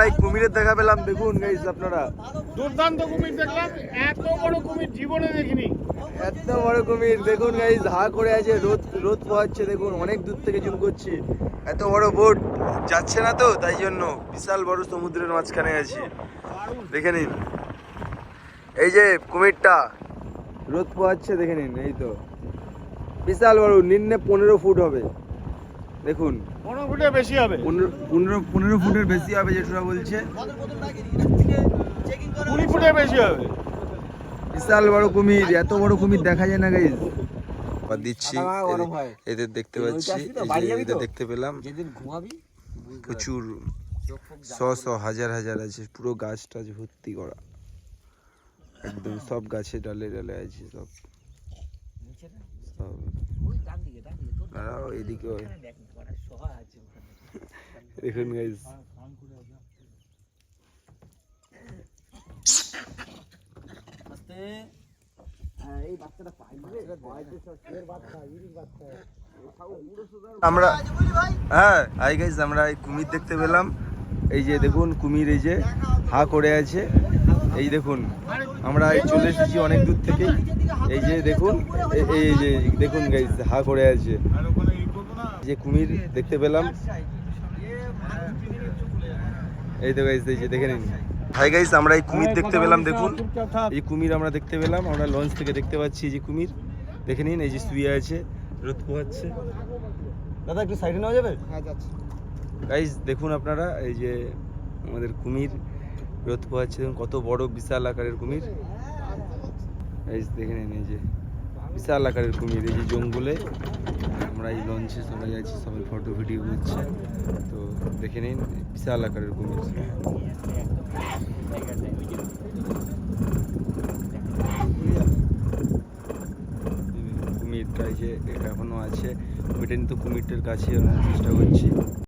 এই কুমিরের দেখা পেলাম, দেখুন গাইস আপনারা, দুর্দান্ত কুমির দেখলাম, এত বড় কুমির জীবনে দেখিনি। এত বড় কুমির দেখুন গাইস, হা করে আছে, রোদ রোদ পোহাচ্ছে, দেখুন অনেক দূর থেকে জুম করছি। এত বড় বোট যাচ্ছে না তো, তাই জন্য বিশাল বড় সমুদ্রের মাঝখানে আছি, দেখে নিন। এই যে কুমিরটা রোদ পোহাচ্ছে, দেখে নিন, এই তো বিশাল বড়, নিম্নে 15 ফুট হবে, দেখুন 15 ফুটের বেশি হবে, 15 ফুটের বেশি হবে যেটা বলছে, 20 ফুটের বেশি হবে। বিশাল বড় কুমির, এত বড় কুমির দেখা যায় না গাইস। দিচ্ছি এদের দেখতে পাচ্ছি, এদের দেখতে পেলাম, প্রচুর শ হাজার হাজার আছে, পুরো গাছ টাছ ভর্তি করা, একদম সব গাছে ডালে ডালে আছে, সব এদিকে দেখুন গাইস। আমরা হাই গাইস, আমরা এই কুমির দেখতে পেলাম, এই যে দেখুন কুমির, এই যে হা করে আছে, এই দেখুন আমরা এই চলে এসেছি অনেক দূর থেকে, এই যে দেখুন, এই যে দেখুন গাইস হা করে আছে, যে কুমির দেখতে পেলাম, এই তো গাইস, এই যে দেখে নিন। হাই গাইস, আমরা এই কুমির দেখতে পেলাম, দেখুন এই কুমির আমরা দেখতে পেলাম, আমরা লঞ্চ থেকে দেখতে পাচ্ছি, এই যে কুমির দেখে নিন, এই যে শুয়ে আছে, রোদ পোহাচ্ছে। দাদা একটু সাইডে নেওয়া যাবে? হ্যাঁ যাচ্ছে। গাইস দেখুন আপনারা, এই যে আমাদের কুমির রোদ পোহাচ্ছে, দেখুন কত বড় বিশাল আকারের কুমির, গাইস দেখে নিন, এই যে বিশাল আকারের কুমির, এই যে জঙ্গলে আমরা এই লঞ্চে সবাই আছি, সবাই ফটো ভিডিও করছে, তো দেখে নিন বিশাল আকারের কুমির। কুমিরটা এই যে এখনো আছে, কুমিরটা কিন্তু কুমিরটার কাছে চেষ্টা করছি।